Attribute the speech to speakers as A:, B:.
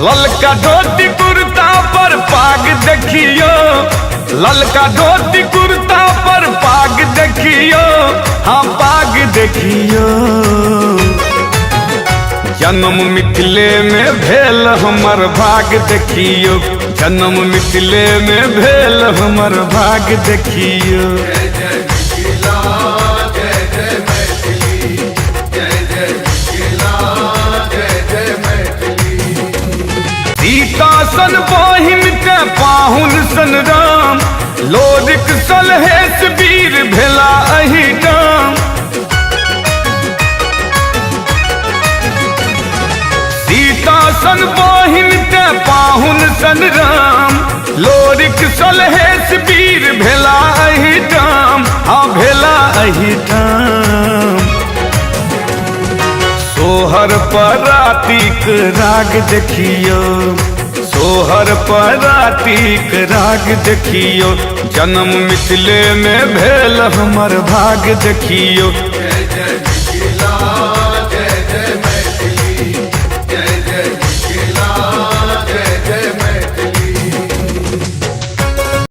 A: ललका धोती कुर्ता पर पाग देखियो, ललका धोती कुर्ता पर पाग देखियो, हाँ पाग देखियो। जन्म मिथिले में भेल हमर भाग देखियो, जन्म मिथिले में भेल हमर भाग देखियो। सीता सन बहिन के पाहुन सन राम, लोरिक सलहेश वीर भेला अहि राम। सीता सन बहिन के पाहुन सन राम, लोरिक सलहेश वीर भेला अहि राम, हाँ भेला अहि राम। सोहर परातीक राग देखियो, सोहर परातीक राग देखियो, जन्म मिथिले में भेल हमर भाग देखियो।
B: जय जय मिथिला।